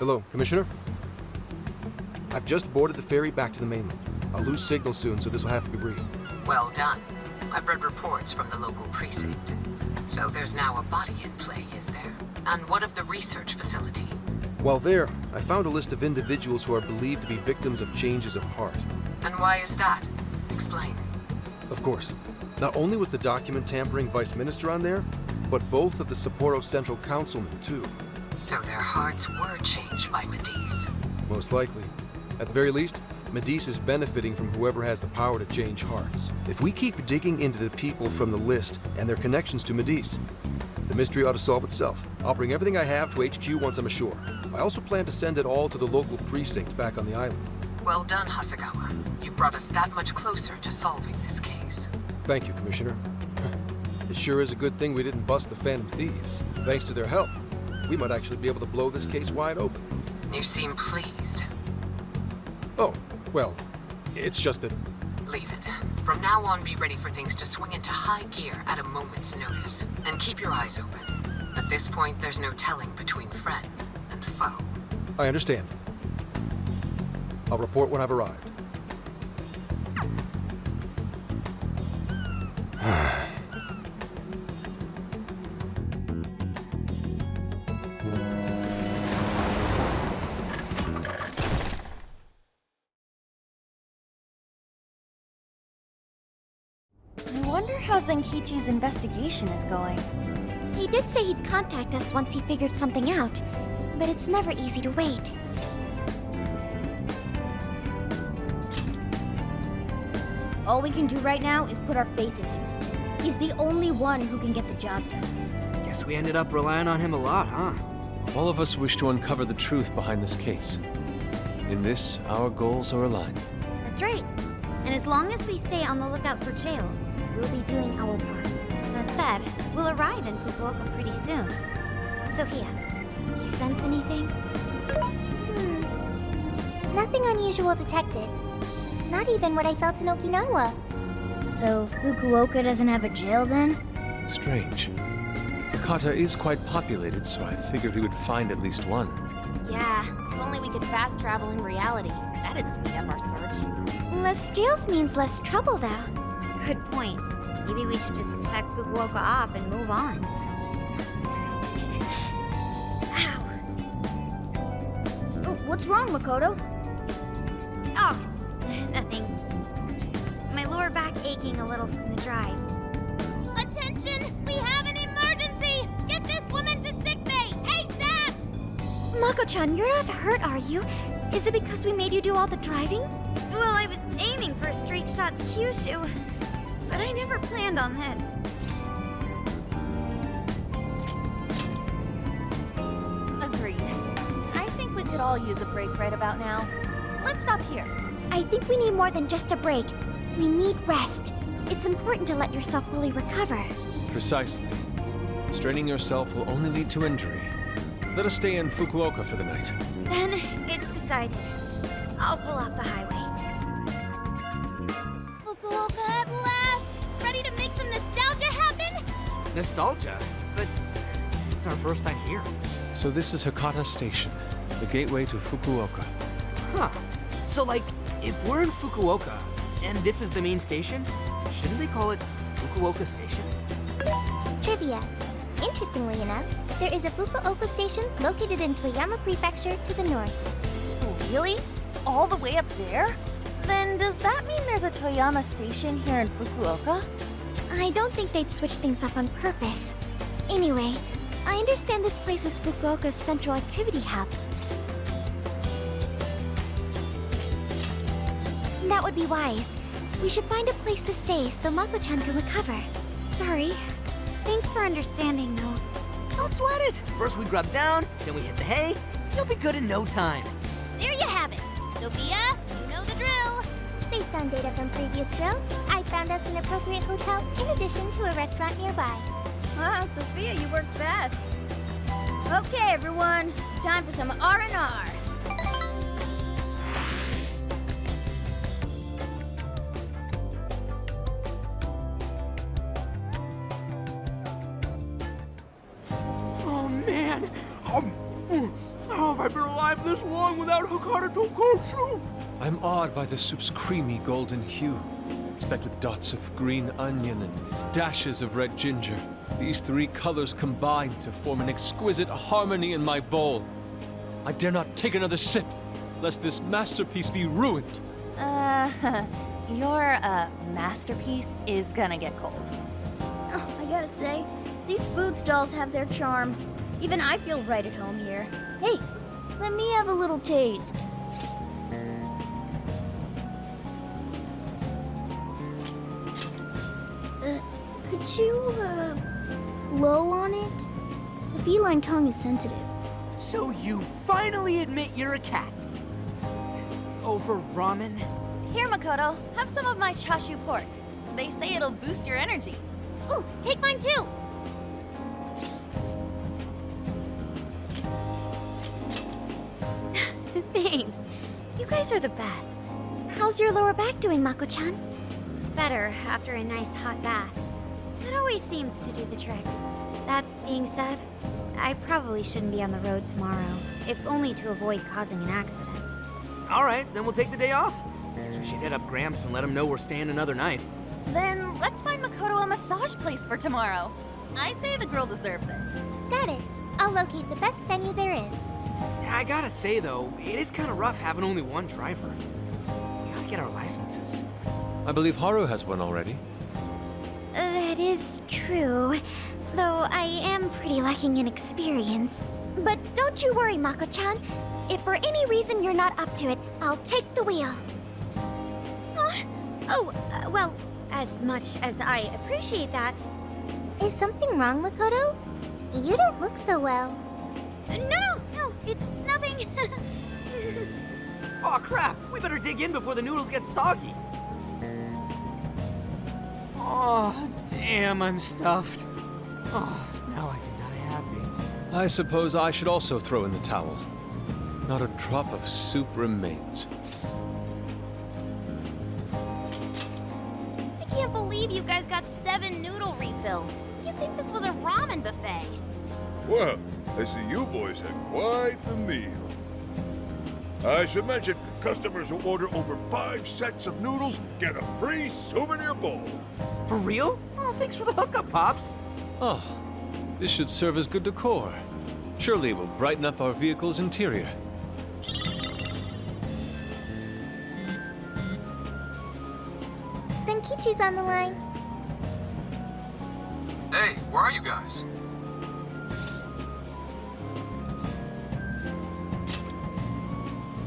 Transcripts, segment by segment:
Hello, Commissioner? I've just boarded the ferry back to the mainland. I'll lose signal soon, so this will have to be brief. Well done. I've read reports from the local precinct. So there's now a body in play, is there? And what of the research facility? While there, I found a list of individuals who are believed to be victims of changes of heart. And why is that? Explain. Of course. Not only was the document tampering vice minister on there, but both of the Sapporo Central Councilmen, too. So their hearts were changed by Medice. Most likely. At the very least, Medice is benefiting from whoever has the power to change hearts. If we keep digging into the people from the list and their connections to Medice, the mystery ought to solve itself. I'll bring everything I have to HQ once I'm ashore. I also plan to send it all to the local precinct back on the island. Well done, Hasegawa. You've brought us that much closer to solving this case. Thank you, Commissioner. It sure is a good thing we didn't bust the Phantom Thieves. Thanks to their help, we might actually be able to blow this case wide open. You seem pleased. Oh, well, it's just that... Leave it. From now on, be ready for things to swing into high gear at a moment's notice. And keep your eyes open. At this point, there's no telling between friend and foe. I understand. I'll report when I've arrived. I wonder how Zenkichi's investigation is going. He did say he'd contact us once he figured something out, but it's never easy to wait. All we can do right now is put our faith in him. He's the only one who can get the job done. Guess we ended up relying on him a lot, huh? All of us wish to uncover the truth behind this case. In this, our goals are aligned. That's right. And as long as we stay on the lookout for jails, we'll be doing our part. That said, we'll arrive in Fukuoka pretty soon. Sophia, do you sense anything? Nothing unusual detected. Not even what I felt in Okinawa. So Fukuoka doesn't have a jail then? Strange. Hakata is quite populated, so I figured we would find at least one. Yeah, if only we could fast travel in reality. That'd speed up our search. Less jails means less trouble, though. Good point. Maybe we should just check Fukuoka off and move on. Ow! Oh, what's wrong, Makoto? Oh, it's nothing. Just my lower back aching a little from the drive. Attention! We have an emergency! Get this woman to sickbay! ASAP! Mako-chan, you're not hurt, are you? Is it because we made you do all the driving? Well, I was aiming for a straight shot to Kyushu, but I never planned on this. Agreed. I think we could all use a break right about now. Let's stop here. I think we need more than just a break. We need rest. It's important to let yourself fully recover. Precisely. Straining yourself will only lead to injury. Let us stay in Fukuoka for the night. Then it's decided. I'll pull off the highway. Fukuoka at last! Ready to make some nostalgia happen? Nostalgia? But this is our first time here. So this is Hakata Station, the gateway to Fukuoka. Huh. So, like, if we're in Fukuoka, and this is the main station, shouldn't they call it Fukuoka Station? Trivia. Interestingly enough, there is a Fukuoka station located in Toyama Prefecture to the north. Really? All the way up there? Then does that mean there's a Toyama station here in Fukuoka? I don't think they'd switch things up on purpose. Anyway, I understand this place is Fukuoka's central activity hub. That would be wise. We should find a place to stay so Mako-chan can recover. Sorry. Thanks for understanding, though. Don't sweat it. First we grub down, then we hit the hay. You'll be good in no time. There you have it. Sophia, you know the drill. Based on data from previous drills, I found us an appropriate hotel in addition to a restaurant nearby. Wow, Sophia, you work fast. Okay, everyone, it's time for some R&R. Oh, man. Oh, have I been alive survive this long without Hakata Tonkotsu? I'm awed by the soup's creamy golden hue, specked with dots of green onion and dashes of red ginger. These three colors combine to form an exquisite harmony in my bowl. I dare not take another sip, lest this masterpiece be ruined. Your, masterpiece is gonna get cold. Oh, I gotta say, these food stalls have their charm. Even I feel right at home here. Hey, let me have a little taste. Could you, blow on it? The feline tongue is sensitive. So you finally admit you're a cat. Over ramen? Here, Makoto, have some of my chashu pork. They say it'll boost your energy. Ooh, take mine too. Thanks. You guys are the best. How's your lower back doing, Mako-chan? Better after a nice hot bath. That always seems to do the trick. That being said, I probably shouldn't be on the road tomorrow, if only to avoid causing an accident. All right, then we'll take the day off. Guess we should hit up Gramps and let him know we're staying another night. Then let's find Makoto a massage place for tomorrow. I say the girl deserves it. Got it. I'll locate the best venue there is. I gotta say, though, it is kind of rough having only one driver. We ought to get our licenses soon. I believe Haru has one already. That is true. Though I am pretty lacking in experience. But don't you worry, Mako-chan. If for any reason you're not up to it, I'll take the wheel. Well, as much as I appreciate that, Is something wrong, Makoto? You don't look so well. no, it's nothing. Aw, crap! We better dig in before the noodles get soggy. Oh, damn, I'm stuffed. Oh, now I can die happy. I suppose I should also throw in the towel. Not a drop of soup remains. I can't believe you guys got 7 noodle refills. You'd think this was a ramen buffet. Well, I see you boys had quite the meal. I should mention, customers who order over 5 sets of noodles get a free souvenir bowl. For real? Oh, thanks for the hookup, Pops. Oh, this should serve as good decor. Surely it will brighten up our vehicle's interior. Senkichi's on the line. Hey, where are you guys?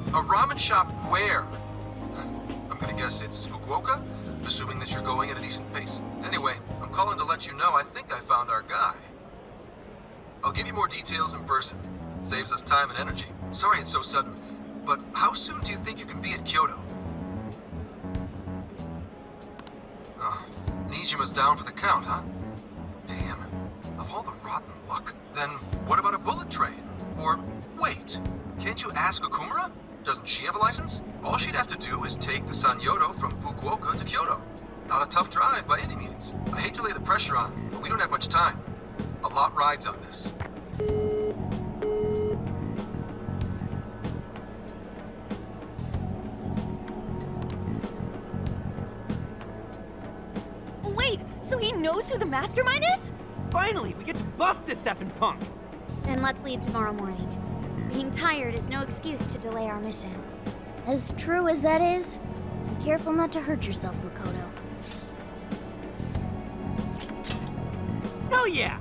A ramen shop where? I'm gonna guess it's Fukuoka, assuming that you're going at a decent pace. Anyway, I'm calling to let you know I think I found our guy. I'll give you more details in person. Saves us time and energy. Sorry it's so sudden, but how soon do you think you can be at Kyoto? Oh, Nijima's down for the count, huh? Damn. Of all the rotten luck. Then what about a bullet train? Or, wait, can't you ask Okumura? Doesn't she have a license? All she'd have to do is take the Sanyodo from Fukuoka to Kyoto. Not a tough drive by any means. I hate to lay the pressure on, but we don't have much time. A lot rides on this. Wait, so he knows who the mastermind is? Finally, we get to bust this effing punk. Then let's leave tomorrow morning. Being tired is no excuse to delay our mission. As true as that is, be careful not to hurt yourself, Makoto. Hell yeah!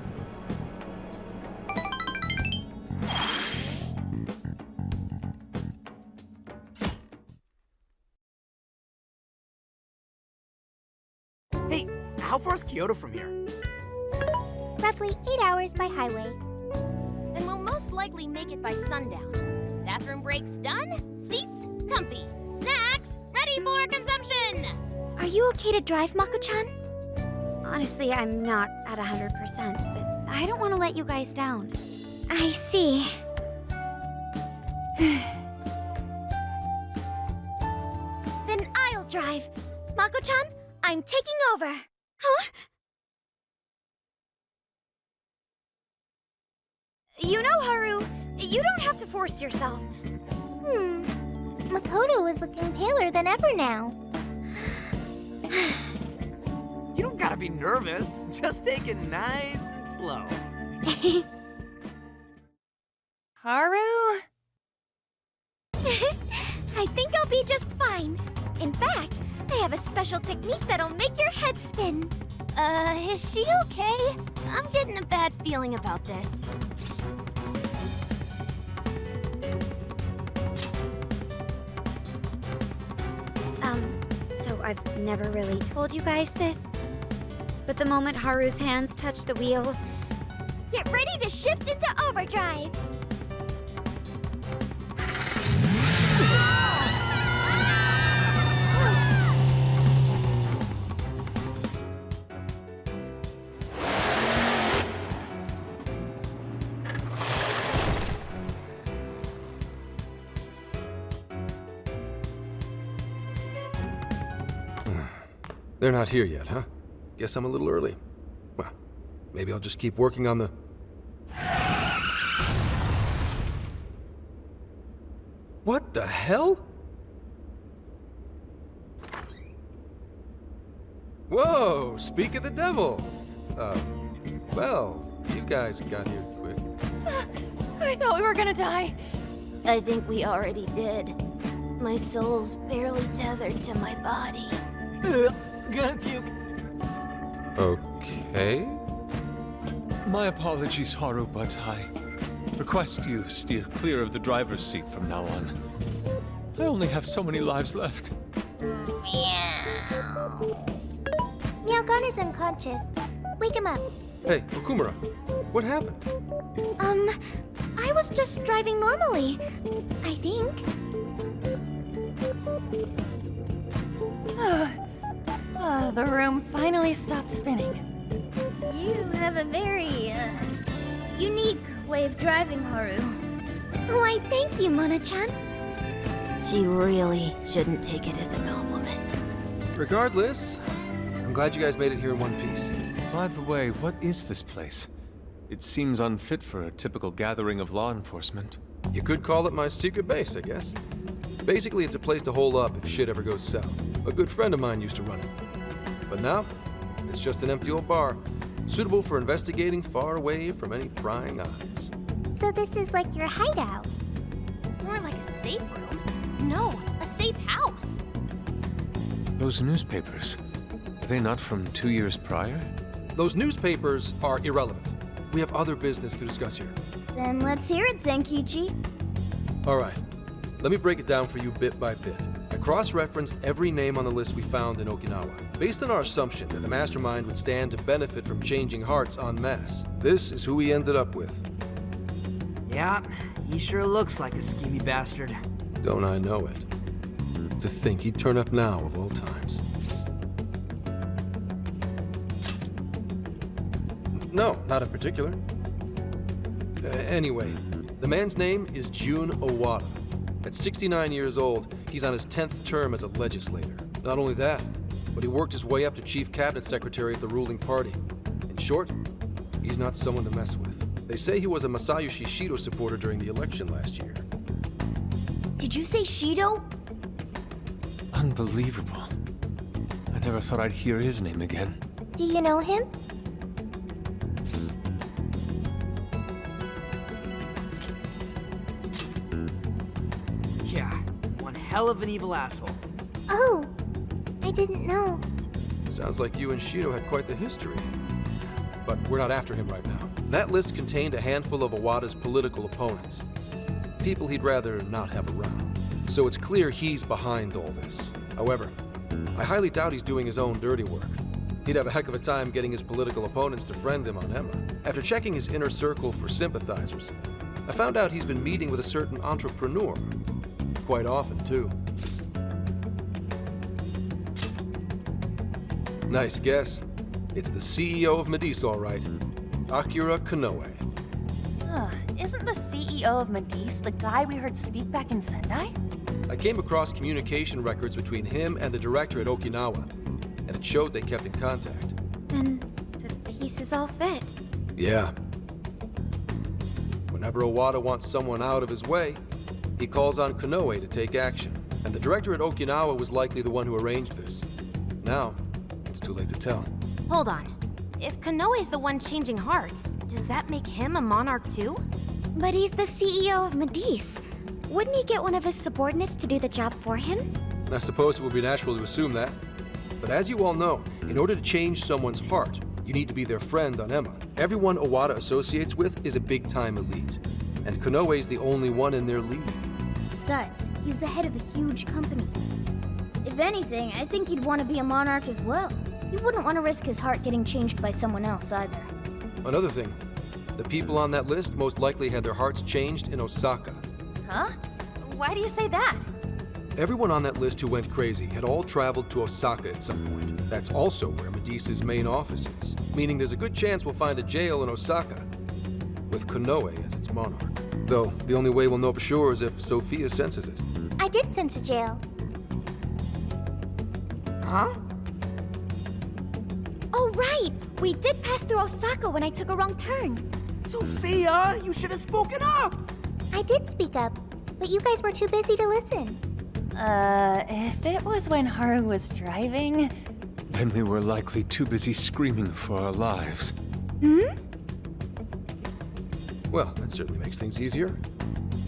Hey, how far is Kyoto from here? Roughly 8 hours by highway. And we'll most likely make it by sundown. Bathroom breaks done, seats comfy, snacks ready for consumption. Are you okay to drive, Mako-chan? Honestly, I'm not at 100%, but I don't want to let you guys down. I see. Then I'll drive. Mako-chan, I'm taking over. Huh? You know, Haru, You don't have to force yourself. Makoto is looking paler than ever now. You don't gotta be nervous. Just take it nice and slow. Haru? I think I'll be just fine. In fact, I have a special technique that'll make your head spin. Is she okay? I'm getting a bad feeling about this. So I've never really told you guys this, but the moment Haru's hands touch the wheel, Get ready to shift into overdrive. They're not here yet, huh? Guess I'm a little early. Well, maybe I'll just keep working on the... What the hell? Whoa, speak of the devil. Well, you guys got here quick. I thought we were gonna die. I think we already did. My soul's barely tethered to my body. Gonna puke. Okay. My apologies, Haru, but I request you steer clear of the driver's seat from now on. I only have so many lives left. Meowgon is unconscious. Wake him up. Hey, Okumura, what happened? I was just driving normally. I think. The room finally stopped spinning. You have a very, unique way of driving, Haru. Why, thank you, Mona-chan. She really shouldn't take it as a compliment. Regardless, I'm glad you guys made it here in one piece. By the way, what is this place? It seems unfit for a typical gathering of law enforcement. You could call it my secret base, I guess. Basically, it's a place to hole up if shit ever goes south. A good friend of mine used to run it. But now, it's just an empty old bar, suitable for investigating far away from any prying eyes. So this is like your hideout. More like a safe room. No, a safe house. Those newspapers, are they not from 2 years prior? Those newspapers are irrelevant. We have other business to discuss here. Then let's hear it, Zenkichi. All right, let me break it down for you bit by bit. I cross-referenced every name on the list we found in Okinawa, based on our assumption that the mastermind would stand to benefit from changing hearts en masse. This is who we ended up with. Yeah, he sure looks like a schemy bastard. Don't I know it? To think he'd turn up now of all times. No, not in particular. Anyway, the man's name is Jun Owada. At 69 years old, he's on his 10th term as a legislator. Not only that, but he worked his way up to chief cabinet secretary of the ruling party. In short, he's not someone to mess with. They say he was a Masayoshi Shido supporter during the election last year. Did you say Shido? Unbelievable. I never thought I'd hear his name again. Do you know him? Yeah, one hell of an evil asshole. Oh, I didn't know. Sounds like you and Shido had quite the history. But we're not after him right now. That list contained a handful of Owada's political opponents. People he'd rather not have around. So it's clear he's behind all this. However, I highly doubt he's doing his own dirty work. He'd have a heck of a time getting his political opponents to friend him on Emma. After checking his inner circle for sympathizers, I found out he's been meeting with a certain entrepreneur. Quite often, too. Nice guess. It's the CEO of Medice, all right. Akira Konoe. Isn't the CEO of Medice the guy we heard speak back in Sendai? I came across communication records between him and the director at Okinawa, and it showed they kept in contact. Then the pieces all fit. Yeah. When Whenever Owada wants someone out of his way, he calls on Konoe to take action. And the director at Okinawa was likely the one who arranged this. Now, it's too late to tell. Hold on. If Konoe's the one changing hearts, does that make him a monarch too? But he's the CEO of Medice. Wouldn't he get one of his subordinates to do the job for him? I suppose it would be natural to assume that. But as you all know, in order to change someone's heart, you need to be their friend on Emma. Everyone Owada associates with is a big-time elite. And Konoe's the only one in their league. Besides, he's the head of a huge company. If anything, I think he'd want to be a monarch as well. He wouldn't want to risk his heart getting changed by someone else either. Another thing, the people on that list most likely had their hearts changed in Osaka. Huh? Why do you say that? Everyone on that list who went crazy had all traveled to Osaka at some point. That's also where Medice's main office is, meaning there's a good chance we'll find a jail in Osaka, with Konoe as its monarch. Though, the only way we'll know for sure is if Sophia senses it. I did sense a jail. Huh? Oh, right! We did pass through Osaka when I took a wrong turn. Sophia, you should have spoken up! I did speak up, but you guys were too busy to listen. If it was when Haru was driving... Then we were likely too busy screaming for our lives. Well, that certainly makes things easier.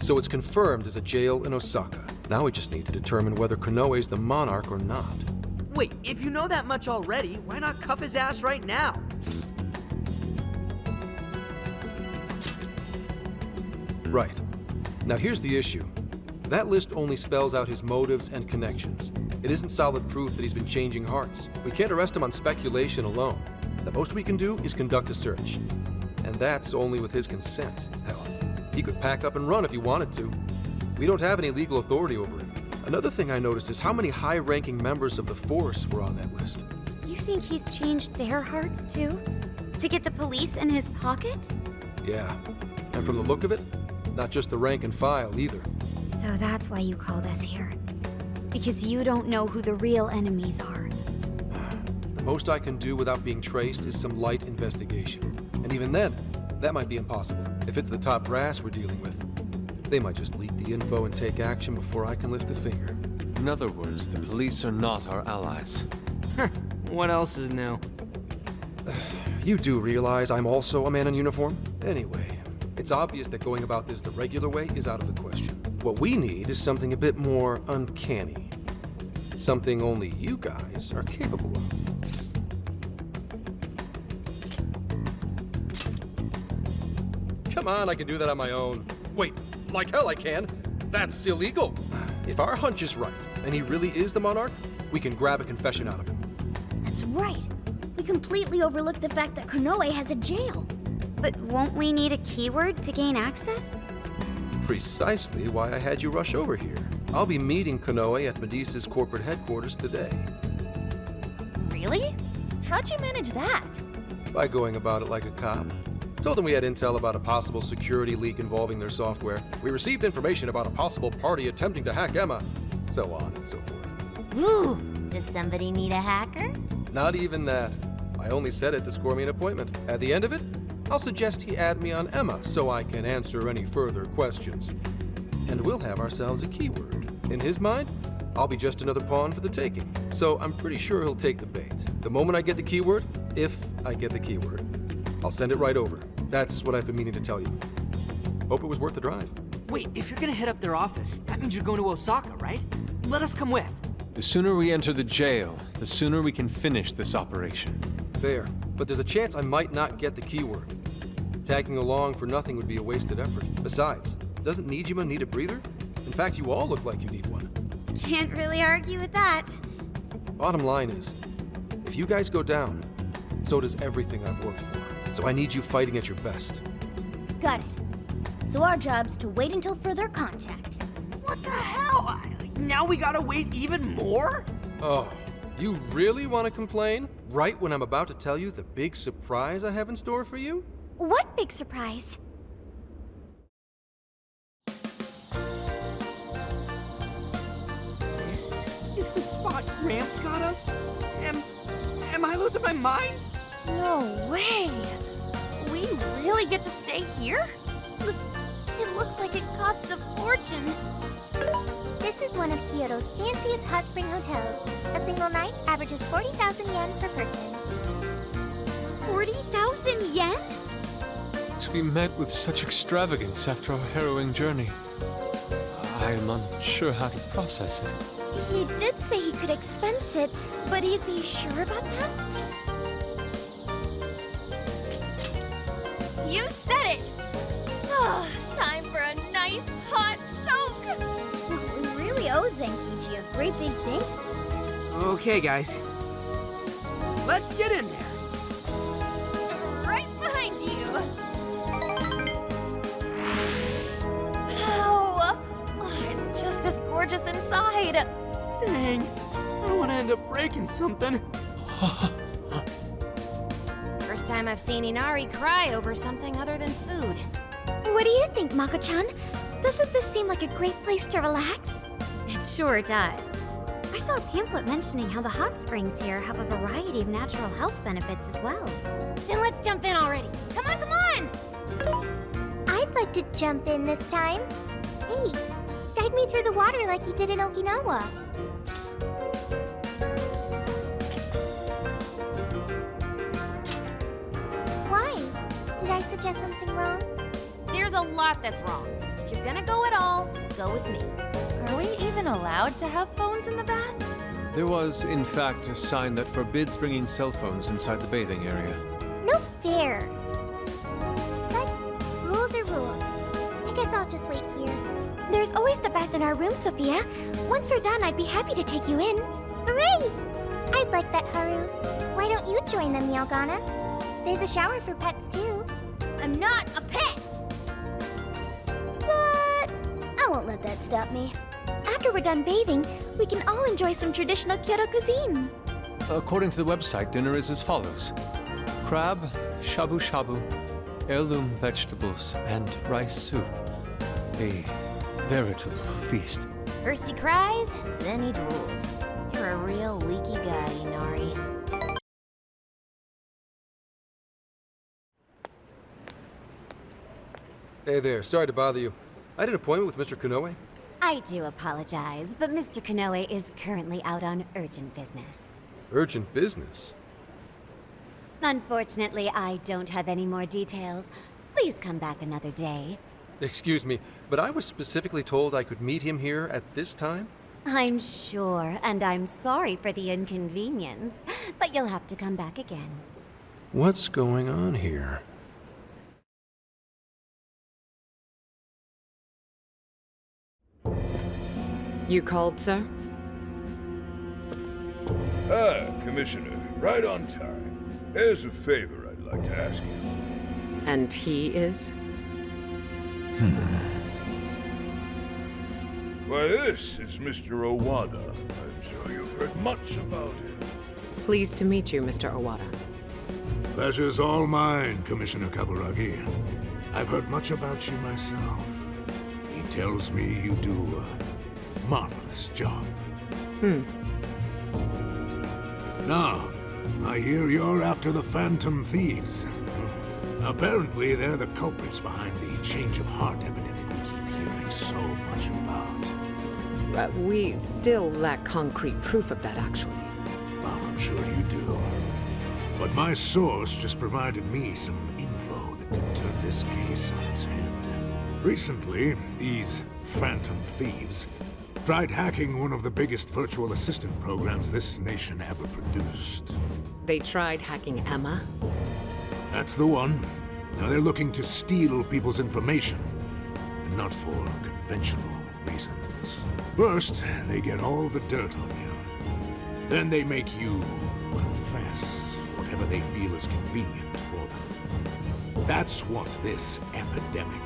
So it's confirmed there's a jail in Osaka. Now we just need to determine whether Konoe's the monarch or not. Wait, if you know that much already, why not cuff his ass right now? Right. Now here's the issue. That list only spells out his motives and connections. It isn't solid proof that he's been changing hearts. We can't arrest him on speculation alone. The most we can do is conduct a search. And that's only with his consent. Hell, he could pack up and run if he wanted to. We don't have any legal authority over him. Another thing I noticed is how many high-ranking members of the force were on that list. You think he's changed their hearts too? To get the police in his pocket? Yeah. And from the look of it, not just the rank and file either. So that's why you called us here. Because you don't know who the real enemies are. The most I can do without being traced is some light investigation. And even then, that might be impossible. If it's the top brass we're dealing with, they might just leak the info and take action before I can lift a finger. In other words, the police are not our allies. What else is new? You do realize I'm also a man in uniform? Anyway, it's obvious that going about this the regular way is out of the question. What we need is something a bit more uncanny. Something only you guys are capable of. Come on, I can do that on my own. Wait, like hell I can. That's illegal. If our hunch is right, and he really is the monarch, we can grab a confession out of him. That's right. We completely overlooked the fact that Konoe has a jail. But won't we need a keyword to gain access? Precisely why I had you rush over here. I'll be meeting Konoe at Medice's corporate headquarters today. Really? How'd you manage that? By going about it like a cop. Told them we had intel about a possible security leak involving their software. We received information about a possible party attempting to hack Emma. So on and so forth. Ooh, does somebody need a hacker? Not even that. I only said it to score me an appointment. At the end of it, I'll suggest he add me on Emma so I can answer any further questions. And we'll have ourselves a keyword. In his mind, I'll be just another pawn for the taking. So I'm pretty sure he'll take the bait. The moment I get the keyword, if I get the keyword, I'll send it right over. That's what I've been meaning to tell you. Hope it was worth the drive. Wait, if you're gonna hit up their office, that means you're going to Osaka, right? Let us come with. The sooner we enter the jail, the sooner we can finish this operation. Fair, but there's a chance I might not get the keyword. Tagging along for nothing would be a wasted effort. Besides, doesn't Nijima need a breather? In fact, you all look like you need one. Can't really argue with that. Bottom line is, if you guys go down, so does everything I've worked for. So I need you fighting at your best. Got it. So our job's to wait until further contact. What the hell? Now we gotta wait even more? Oh, you really want to complain? Right when I'm about to tell you the big surprise I have in store for you? What big surprise? This is the spot Gramps got us? Am I losing my mind? No way! We really get to stay here? fortune. This is one of Kyoto's fanciest hot spring hotels. A single night averages 40,000 yen per person. 40,000 yen? To be met with such extravagance after our harrowing journey, I am unsure how to process it. He did say he could expense it, but is he sure about that? You said it! Oh, time for a nice hot soak! We really owe Zenkichi a great big thank you. Okay, guys. Let's get in there. Right behind you! Wow! Oh, it's just as gorgeous inside! Dang, I don't want to end up breaking something. First time I've seen Inari cry over something other than food. What do you think, Mako-chan? Doesn't this seem like a great place to relax? It sure does. I saw a pamphlet mentioning how the hot springs here have a variety of natural health benefits as well. Then let's jump in already. Come on, come on! I'd like to jump in this time. Hey, guide me through the water like you did in Okinawa. Why? Did I suggest something wrong? There's a lot that's wrong. If you're gonna go at all, go with me. Are we even allowed to have phones in the bath? There was, in fact, a sign that forbids bringing cell phones inside the bathing area. No fair. But rules are rules. I guess I'll just wait here. There's always the bath in our room, Sophia. Once we're done, I'd be happy to take you in. Hooray! I'd like that, Haru. Why don't you join them, Yalgana? There's a shower for pets, too. I'm not a pet! But I won't let that stop me. After we're done bathing, we can all enjoy some traditional Kyoto cuisine. According to the website, dinner is as follows: crab, shabu shabu, heirloom vegetables, and rice soup. A veritable feast. First he cries, then he drools. You're a real leaky guy, Inari. Hey there, sorry to bother you. I had an appointment with Mr. Konoe. I do apologize, but Mr. Konoe is currently out on urgent business. Urgent business? Unfortunately, I don't have any more details. Please come back another day. Excuse me, but I was specifically told I could meet him here at this time? I'm sure, and I'm sorry for the inconvenience, but you'll have to come back again. What's going on here? You called, sir? Ah, Commissioner, right on time. There's a favor I'd like to ask you. And he is? Why, this is Mr. Owada. I'm sure you've heard much about him. Pleased to meet you, Mr. Owada. Pleasure's all mine, Commissioner Kaburagi. I've heard much about you myself. He tells me you do a marvelous job. Now, I hear you're after the Phantom Thieves. Apparently, they're the culprits behind the change of heart epidemic we keep hearing so much about. We still lack concrete proof of that, actually. Well, I'm sure you do. But my source just provided me some info that could turn this case on its head. Recently, these Phantom Thieves tried hacking one of the biggest virtual assistant programs this nation ever produced. They tried hacking Emma? That's the one. Now they're looking to steal people's information, and not for conventional reasons. First, they get all the dirt on you. Then they make you confess whatever they feel is convenient for them. That's what this epidemic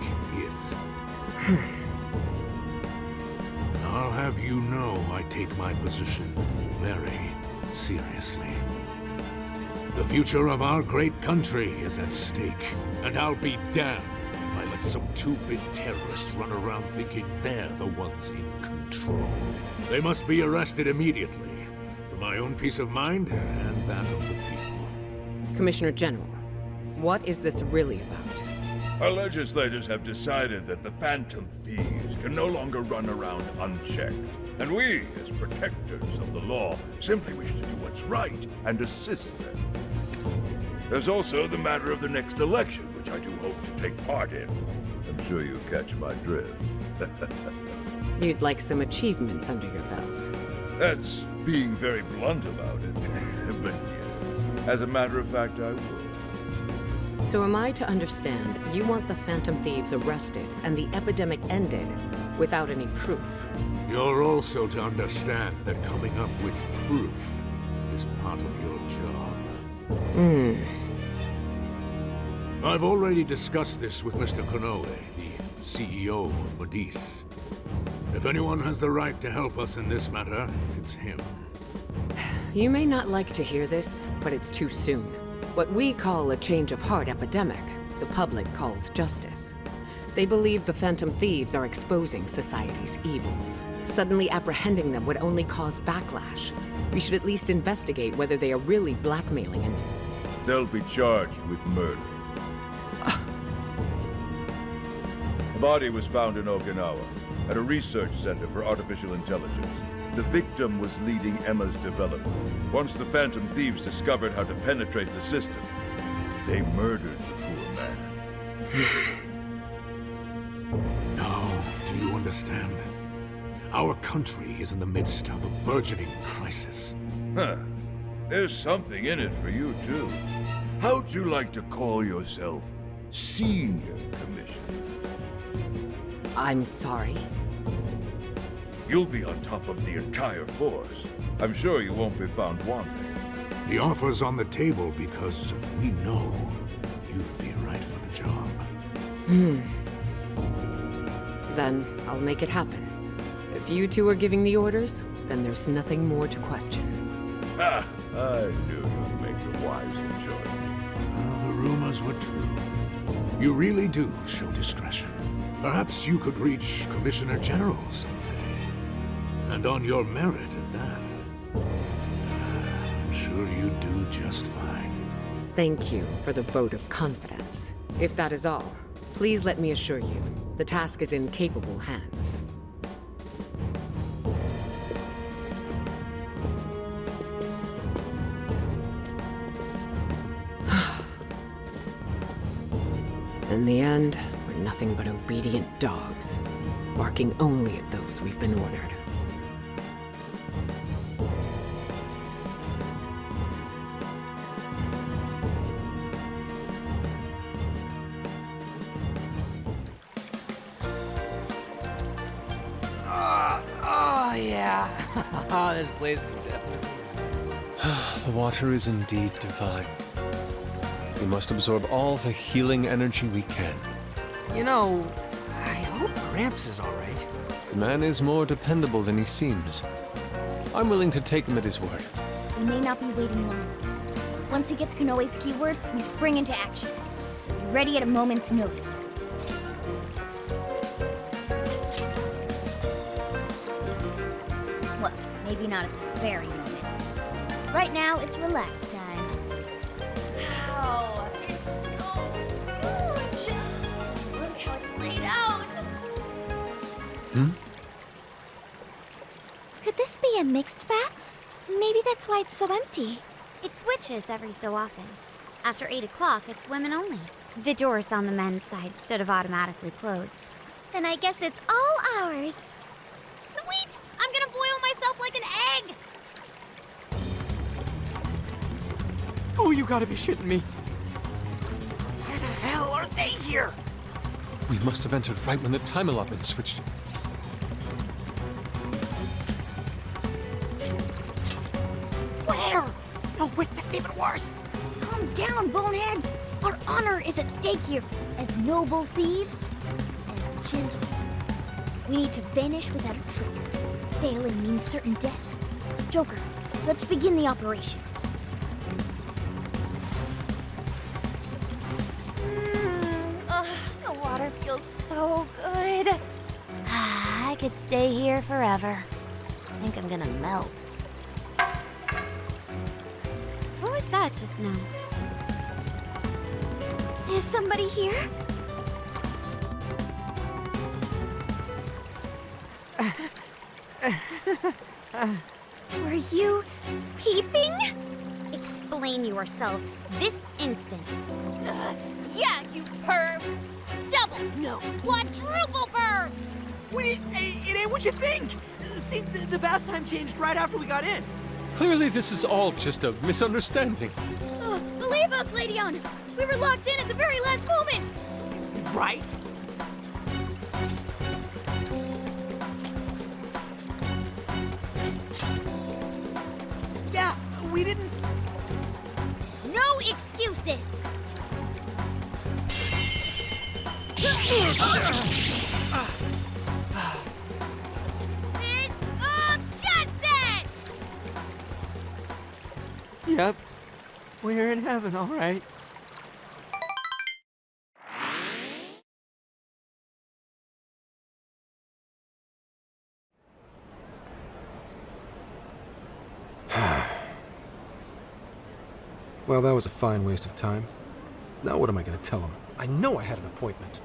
is. I'll have you know I take my position very seriously. The future of our great country is at stake, and I'll be damned if I let some two-bit terrorists run around thinking they're the ones in control. They must be arrested immediately, for my own peace of mind and that of the people. Commissioner General, what is this really about? Our legislators have decided that the Phantom Thieves can no longer run around unchecked. And we, as protectors of the law, simply wish to do what's right and assist them. There's also the matter of the next election, which I do hope to take part in. I'm sure you catch my drift. You'd like some achievements under your belt. That's being very blunt about it. But yes, as a matter of fact, I will. So am I to understand you want the Phantom Thieves arrested and the epidemic ended without any proof? You're also to understand that coming up with proof is part of your job. I've already discussed this with Mr. Konoe, the CEO of Medis. If anyone has the right to help us in this matter, it's him. You may not like to hear this, but it's too soon. What we call a change of heart epidemic, the public calls justice. They believe the Phantom Thieves are exposing society's evils. Suddenly apprehending them would only cause backlash. We should at least investigate whether they are really blackmailing and... They'll be charged with murder. A body was found in Okinawa, at a research center for artificial intelligence. The victim was leading Emma's development. Once the Phantom Thieves discovered how to penetrate the system, they murdered the poor man. No, do you understand? Our country is in the midst of a burgeoning crisis. Huh. There's something in it for you, too. How'd you like to call yourself Senior Commissioner? I'm sorry? You'll be on top of the entire force. I'm sure you won't be found wanting. The offer's on the table because we know you'd be right for the job. Then I'll make it happen. If you two are giving the orders, then there's nothing more to question. Ha! I knew you'd make the wiser choice. The rumors were true. You really do show discretion. Perhaps you could reach Commissioner General someday. And on your merit at that. I'm sure you do just fine. Thank you for the vote of confidence. If that is all, please let me assure you, the task is in capable hands. In the end, we're nothing but obedient dogs, barking only at those we've been ordered. Oh, yeah. This place is definitely... The water is indeed divine. We must absorb all the healing energy we can. You know, I hope Gramps is all right. The man is more dependable than he seems. I'm willing to take him at his word. We may not be waiting long. Once he gets Konoe's keyword, we spring into action. So be ready at a moment's notice. Well, maybe not at this very moment. Right now, it's relax time. Wow, it's so huge! Look how it's laid out! Could this be a mixed bath? Maybe that's why it's so empty. It switches every so often. After 8 o'clock, it's women only. The doors on the men's side should have automatically closed. Then I guess it's all ours. Sweet! I'm gonna boil myself like an egg! Oh, you gotta be shitting me. Why the hell are they here? We must have entered right when the time allotment switched. Where? No, wait, that's even worse. Calm down, boneheads! Our honor is at stake here. As noble thieves, as gentlemen. We need to vanish without a trace. Failing means certain death. Joker, let's begin the operation. The water feels so good. I could stay here forever. I think I'm gonna melt. What was that just now? Is somebody here? Were you peeping? Explain yourselves this instant. Yeah, you pervs! Double, no, quadruple pervs! It ain't what you think! See, the bath time changed right after we got in. Clearly, this is all just a misunderstanding. Believe us, Lady Ann! We were locked in at the very last moment! Right? Yeah, we didn't... No excuses! Fist of justice! Yep. We're in heaven, all right. Well, that was a fine waste of time. Now what am I going to tell him? I know I had an appointment.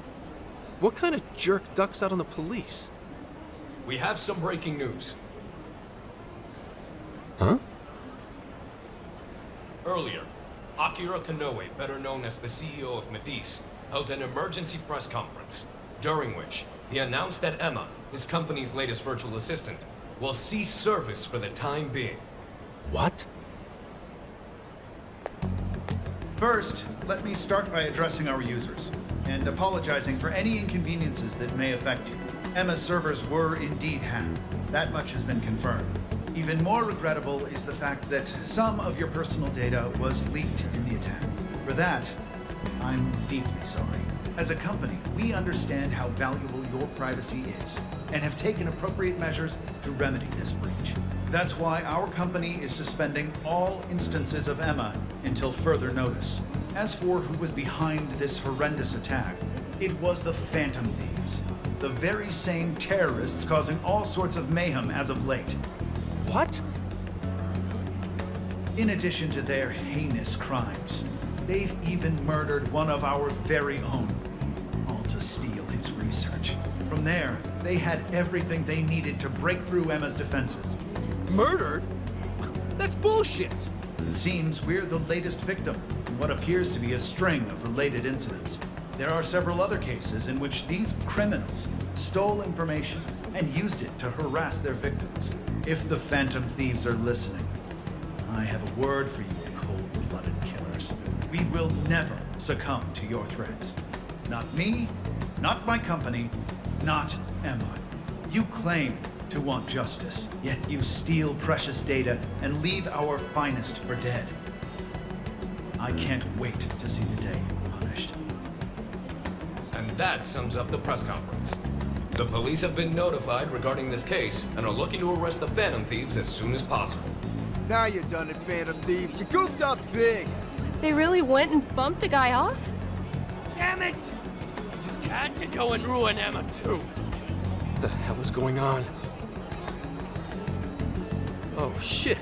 What kind of jerk ducks out on the police? We have some breaking news. Huh? Earlier, Akira Konoe, better known as the CEO of Medice, held an emergency press conference, during which he announced that Emma, his company's latest virtual assistant, will cease service for the time being. What? First, let me start by addressing our users and apologizing for any inconveniences that may affect you. Emma's servers were indeed hacked. That much has been confirmed. Even more regrettable is the fact that some of your personal data was leaked in the attack. For that, I'm deeply sorry. As a company, we understand how valuable your privacy is and have taken appropriate measures to remedy this breach. That's why our company is suspending all instances of Emma until further notice. As for who was behind this horrendous attack, it was the Phantom Thieves, the very same terrorists causing all sorts of mayhem as of late. What? In addition to their heinous crimes, they've even murdered one of our very own, all to steal his research. From there, they had everything they needed to break through Emma's defenses. Murdered? That's bullshit! It seems we're the latest victim in what appears to be a string of related incidents. There are several other cases in which these criminals stole information and used it to harass their victims. If the Phantom Thieves are listening, I have a word for you, cold-blooded killers. We will never succumb to your threats. Not me, not my company, not Emma. You claim to want justice, yet you steal precious data and leave our finest for dead. I can't wait to see the day you're punished. And that sums up the press conference. The police have been notified regarding this case and are looking to arrest the Phantom Thieves as soon as possible. Now you're done it, Phantom Thieves. You goofed up big. They really went and bumped a guy off? Damn it! I just had to go and ruin Emma, too. What the hell is going on? Oh, shit.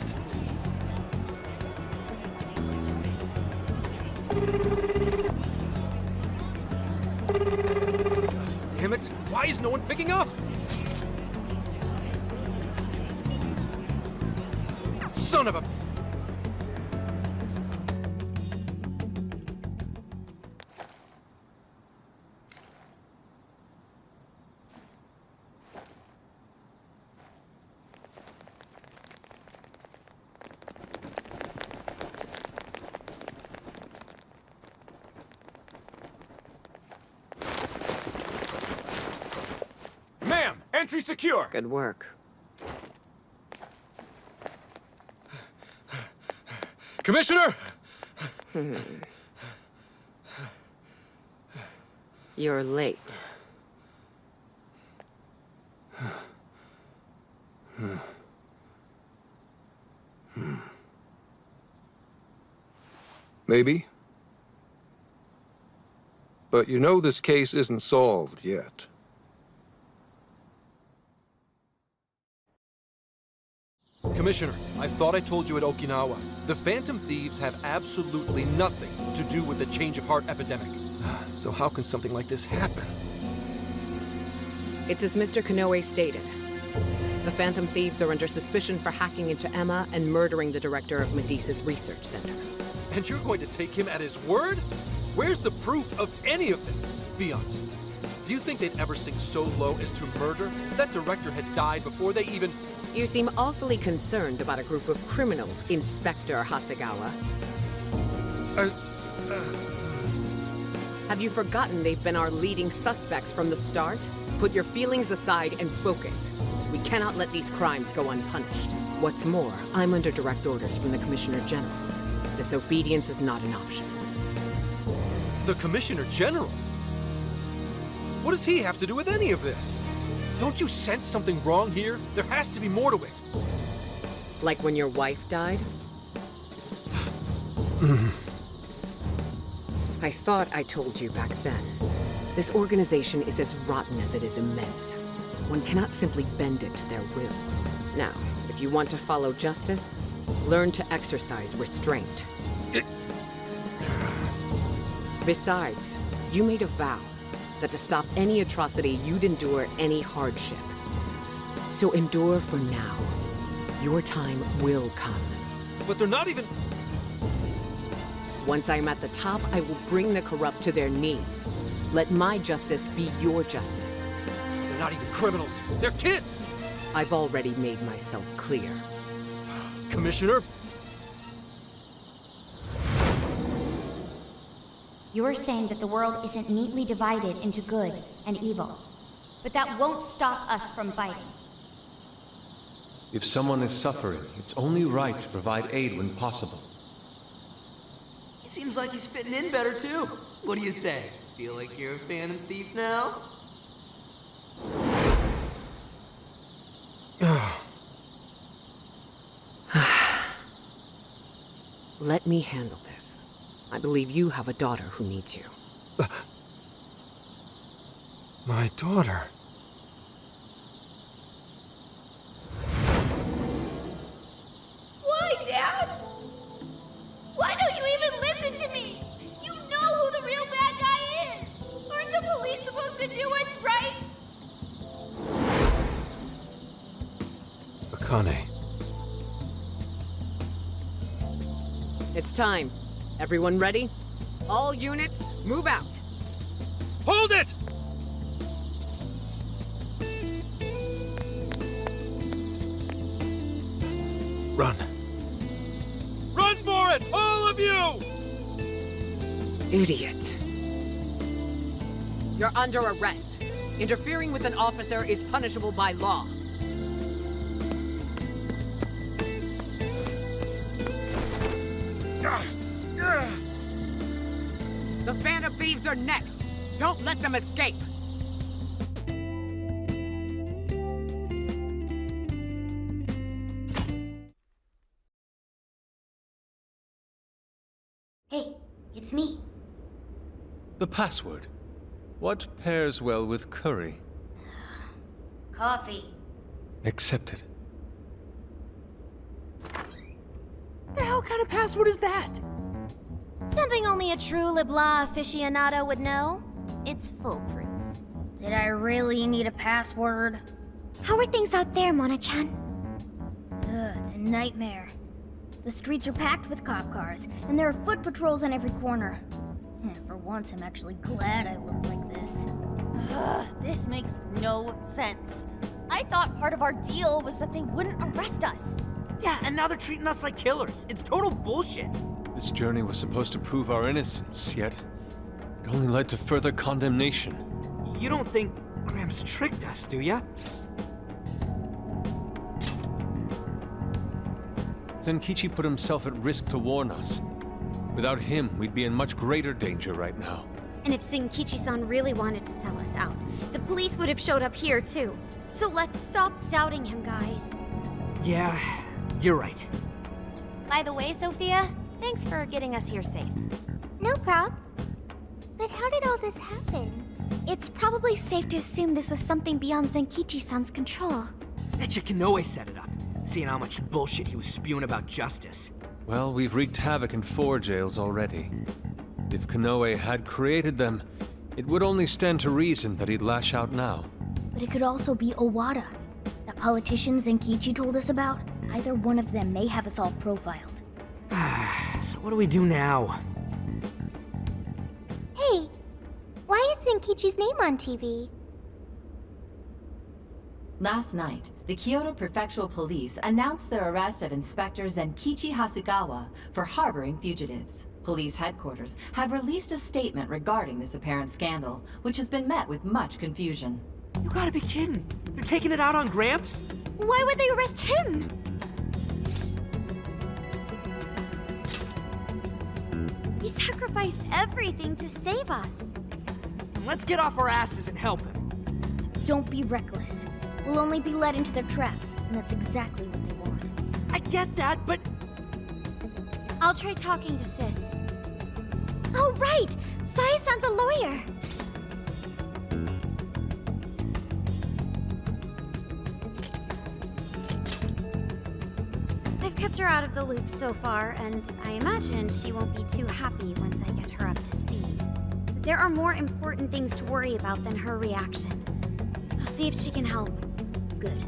Damn it! Why is no one picking up? Son of a... Ma'am, entry secure! Good work. Commissioner! You're late. Maybe. But you know this case isn't solved yet. Commissioner, I thought I told you at Okinawa. The Phantom Thieves have absolutely nothing to do with the change of heart epidemic. So how can something like this happen? It's as Mr. Konoe stated. The Phantom Thieves are under suspicion for hacking into Emma and murdering the director of Medea's research center. And you're going to take him at his word? Where's the proof of any of this? Be honest. Do you think they'd ever sink so low as to murder? That director had died before they even... You seem awfully concerned about a group of criminals, Inspector Hasegawa. Have you forgotten they've been our leading suspects from the start? Put your feelings aside and focus. We cannot let these crimes go unpunished. What's more, I'm under direct orders from the Commissioner General. Disobedience is not an option. The Commissioner General? What does he have to do with any of this? Don't you sense something wrong here? There has to be more to it. Like when your wife died? I thought I told you back then. This organization is as rotten as it is immense. One cannot simply bend it to their will. Now, if you want to follow justice, learn to exercise restraint. Besides, you made a vow that to stop any atrocity, you'd endure any hardship. So endure for now. Your time will come. But they're not even... Once I'm at the top, I will bring the corrupt to their knees. Let my justice be your justice. They're not even criminals. They're kids! I've already made myself clear. Commissioner? You're saying that the world isn't neatly divided into good and evil. But that won't stop us from fighting. If someone is suffering, it's only right to provide aid when possible. Seems like he's fitting in better, too. What do you say? Feel like you're a Phantom Thief now? Let me handle this. I believe you have a daughter who needs you. My daughter? Why, Dad? Why don't you even listen to me? You know who the real bad guy is! Aren't the police supposed to do what's right? Konoe. It's time. Everyone ready? All units, move out! Hold it! Run. Run for it! All of you! Idiot. You're under arrest. Interfering with an officer is punishable by law. The Phantom Thieves are next! Don't let them escape! Hey, it's me. The password. What pairs well with curry? Coffee. Accepted. The hell kind of password is that? Something only a true LeBlanc aficionado would know. It's foolproof. Did I really need a password? How are things out there, Mona-chan? Ugh, it's a nightmare. The streets are packed with cop cars, and there are foot patrols on every corner. For once, I'm actually glad I look like this. Ugh, this makes no sense. I thought part of our deal was that they wouldn't arrest us. Yeah, and now they're treating us like killers. It's total bullshit. This journey was supposed to prove our innocence, yet it only led to further condemnation. You don't think Gramps tricked us, do ya? Zenkichi put himself at risk to warn us. Without him, we'd be in much greater danger right now. And if Zenkichi-san really wanted to sell us out, the police would have showed up here too. So let's stop doubting him, guys. Yeah, you're right. By the way, Sophia, thanks for getting us here safe. No prob. But how did all this happen? It's probably safe to assume this was something beyond Zenkichi-san's control. Betcha Konoe set it up, seeing how much bullshit he was spewing about justice. Well, we've wreaked havoc in 4 jails already. If Konoe had created them, it would only stand to reason that he'd lash out now. But it could also be Owada. That politician Zenkichi told us about? Either one of them may have us all profiled. So what do we do now? Hey, why is Zenkichi's name on TV? Last night, the Kyoto Prefectural Police announced their arrest of Inspector Zenkichi Hasegawa for harboring fugitives. Police headquarters have released a statement regarding this apparent scandal, which has been met with much confusion. You gotta be kidding. They're taking it out on Gramps? Why would they arrest him? He sacrificed everything to save us. Let's get off our asses and help him. Don't be reckless. We'll only be led into their trap, and that's exactly what they want. I get that, but... I'll try talking to Sis. Oh, right! Saya-san's a lawyer. I've kept her out of the loop so far, and I imagine she won't be too happy once I get her up to speed. But there are more important things to worry about than her reaction. I'll see if she can help. Good.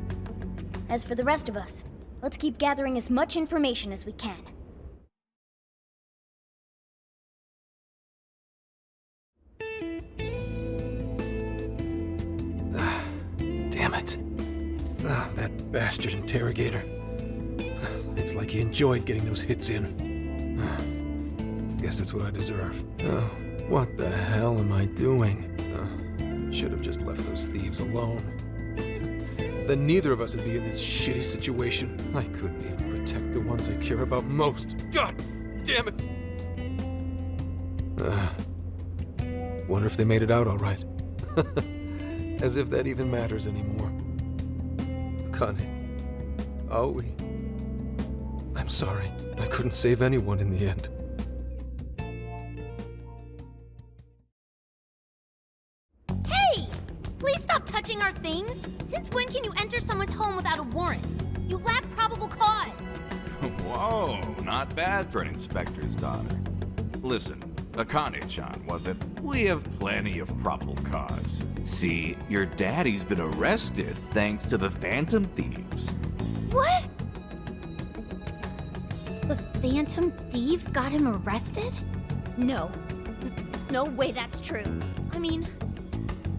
As for the rest of us, let's keep gathering as much information as we can. Damn it. That bastard interrogator. It's like he enjoyed getting those hits in. Guess that's what I deserve. Oh, what the hell am I doing? Should have just left those thieves alone. Then neither of us would be in this shitty situation. I couldn't even protect the ones I care about most. God damn it! Wonder if they made it out all right. As if that even matters anymore. Connie. Aoi. I'm sorry. I couldn't save anyone in the end. Hey! Please stop touching our things! Since when can you enter someone's home without a warrant? You lack probable cause! Whoa, not bad for an inspector's daughter. Listen, Akane-chan, was it? We have plenty of probable cause. See, your daddy's been arrested thanks to the Phantom Thieves. What? The Phantom Thieves got him arrested? No. No way that's true. I mean,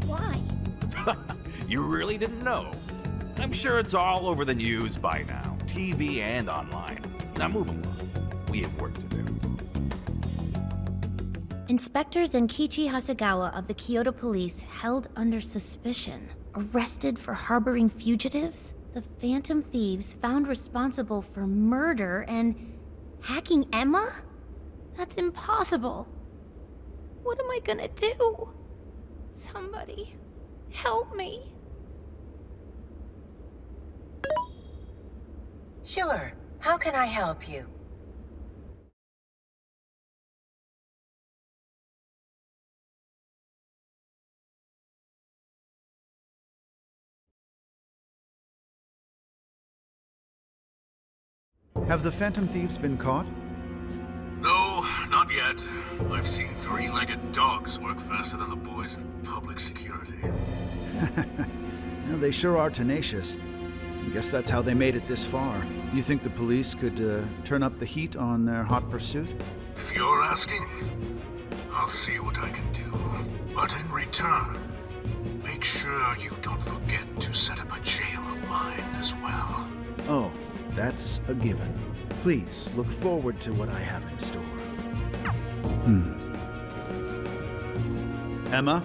why? You really didn't know? I'm sure it's all over the news by now, TV and online. Now move along. We have work to do. Inspector Zenkichi Hasegawa of the Kyoto Police held under suspicion, arrested for harboring fugitives? The Phantom Thieves found responsible for murder and hacking Emma? That's impossible. What am I gonna do? Somebody, help me. Sure. How can I help you? Have the Phantom Thieves been caught? No, not yet. I've seen three-legged dogs work faster than the boys in public security. Well, they sure are tenacious. I guess that's how they made it this far. You think the police could turn up the heat on their hot pursuit? If you're asking, I'll see what I can do. But in return, make sure you don't forget to set up a jail of mine as well. Oh, that's a given. Please look forward to what I have in store. Emma?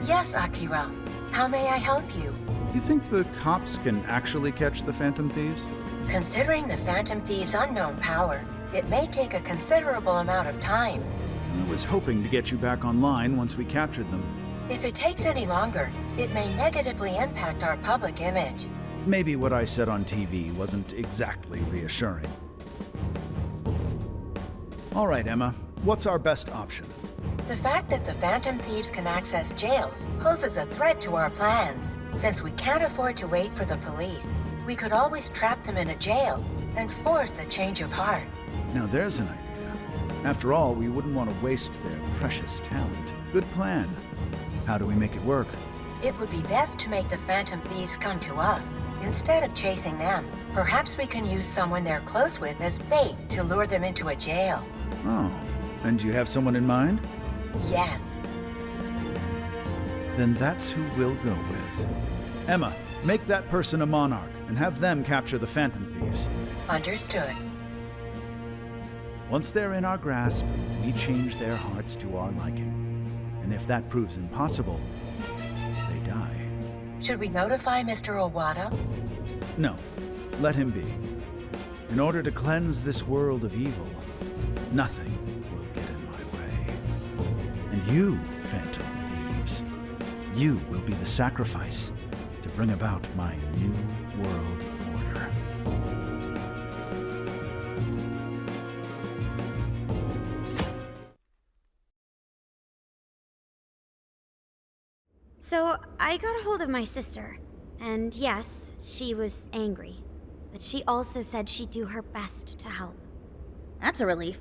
Yes, Akira. How may I help you? You think the cops can actually catch the Phantom Thieves? Considering the Phantom Thieves' unknown power, it may take a considerable amount of time. I was hoping to get you back online once we captured them. If it takes any longer, it may negatively impact our public image. Maybe what I said on TV wasn't exactly reassuring. All right, Emma. What's our best option? The fact that the Phantom Thieves can access jails poses a threat to our plans. Since we can't afford to wait for the police, we could always trap them in a jail and force a change of heart. Now there's an idea. After all, we wouldn't want to waste their precious talent. Good plan. How do we make it work? It would be best to make the Phantom Thieves come to us, instead of chasing them. Perhaps we can use someone they're close with as bait to lure them into a jail. Oh, and do you have someone in mind? Yes. Then that's who we'll go with. Emma, make that person a monarch and have them capture the Phantom Thieves. Understood. Once they're in our grasp, we change their hearts to our liking. And if that proves impossible, they die. Should we notify Mr. Owada? No, let him be. In order to cleanse this world of evil, nothing will get in my way. And you, Phantom Thieves, you will be the sacrifice to bring about my new world order. So, I got a hold of my sister, and yes, she was angry. But she also said she'd do her best to help. That's a relief.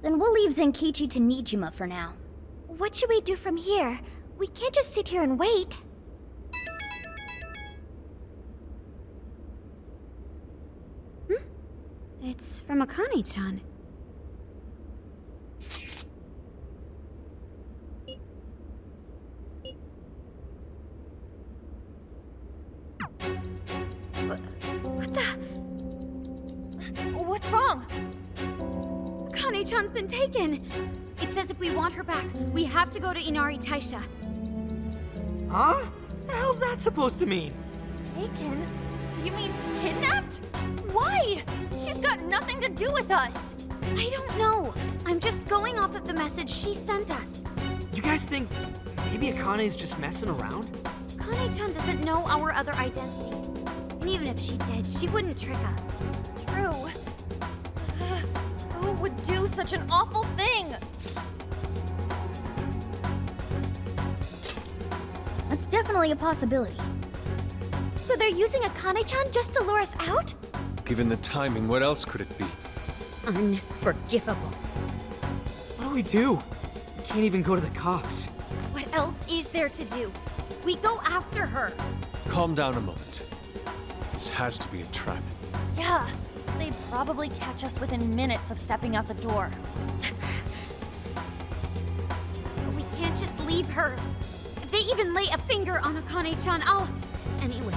Then we'll leave Zenkichi to Nijima for now. What should we do from here? We can't just sit here and wait. It's from Akane-chan. What the? What's wrong? Akane-chan's been taken. It says if we want her back, we have to go to Inari Taisha. Huh? The hell's that supposed to mean? Taken? You mean kidnapped? Why? She's got nothing to do with us. I don't know. I'm just going off of the message she sent us. You guys think maybe Akane's just messing around? Akane-chan doesn't know our other identities. And even if she did, she wouldn't trick us. True. Who would do such an awful thing? That's definitely a possibility. So they're using Akane-chan just to lure us out? Given the timing, what else could it be? Unforgivable. What do? We can't even go to the cops. What else is there to do? We go after her. Calm down a moment. This has to be a trap. Yeah, they'd probably catch us within minutes of stepping out the door. We can't just leave her. If they even lay a finger on Akane-chan, I'll... Anyway,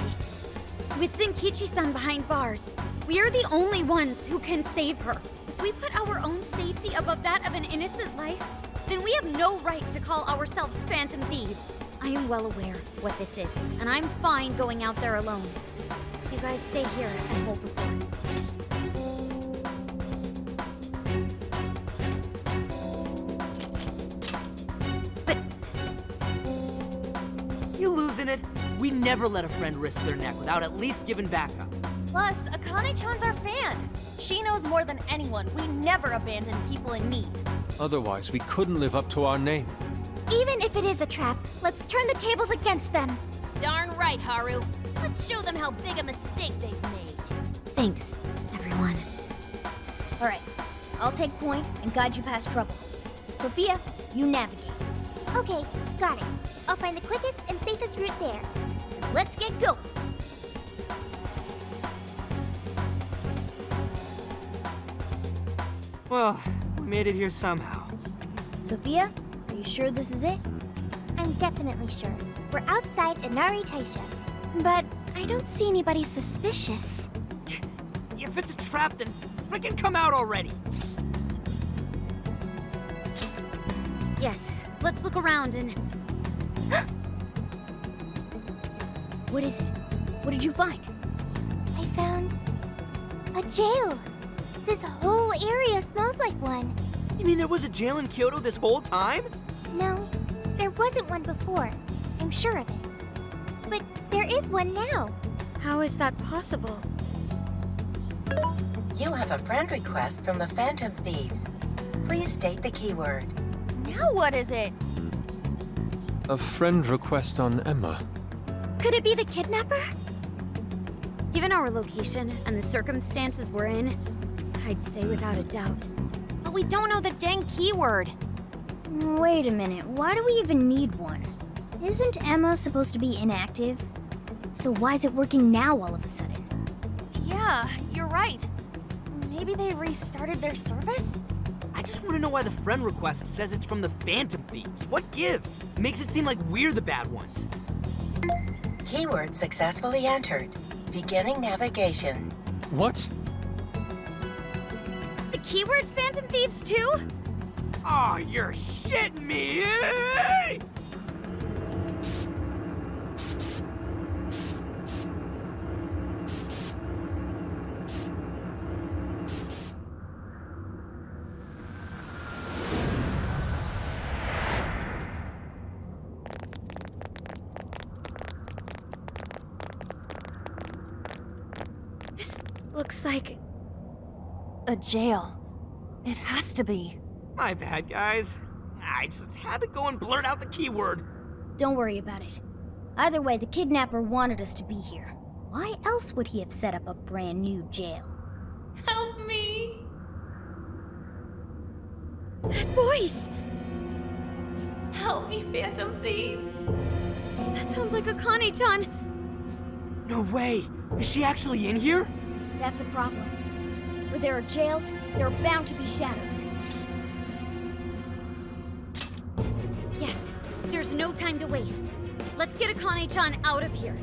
with Zenkichi-san behind bars, we're the only ones who can save her. If we put our own safety above that of an innocent life, then we have no right to call ourselves Phantom Thieves. I am well aware what this is, and I'm fine going out there alone. You guys stay here and hold the fort. You losing it? We never let a friend risk their neck without at least giving backup. Plus, Akane-chan's our fan. She knows more than anyone. We never abandon people in need. Otherwise, we couldn't live up to our name. Even if it is a trap, let's turn the tables against them. Darn right, Haru. Let's show them how big a mistake they've made. Thanks, everyone. Alright, I'll take point and guide you past trouble. Sophia, you navigate. Okay, got it. I'll find the quickest and safest route there. Let's get going. Well, we made it here somehow. Sophia, are you sure this is it? I'm definitely sure. We're outside Inari Taisha. But I don't see anybody suspicious. If it's a trap, then frickin' come out already! Yes, let's look around and... What is it? What did you find? I found a jail. This whole area smells like one. You mean there was a jail in Kyoto this whole time? No, there wasn't one before. I'm sure of it. But there is one now. How is that possible? You have a friend request from the Phantom Thieves. Please state the keyword. Now what is it? A friend request on Emma. Could it be the kidnapper? Given our location and the circumstances we're in, I'd say without a doubt. But we don't know the dang keyword. Wait a minute, why do we even need one? Isn't Emma supposed to be inactive? So why is it working now all of a sudden? Yeah, you're right. Maybe they restarted their service? I just want to know why the friend request says it's from the Phantom Thieves. What gives? Makes it seem like we're the bad ones. Keyword successfully entered. Beginning navigation. What? The keyword's Phantom Thieves too? Oh, you're shitting me! This looks like a jail. It has to be. My bad, guys. I just had to go and blurt out the keyword. Don't worry about it. Either way, the kidnapper wanted us to be here. Why else would he have set up a brand new jail? Help me! That voice! Help me, Phantom Thieves! That sounds like Akane-chan! No way! Is she actually in here? That's a problem. Where there are jails, there are bound to be shadows. Yes, there's no time to waste. Let's get Akane-chan out of here.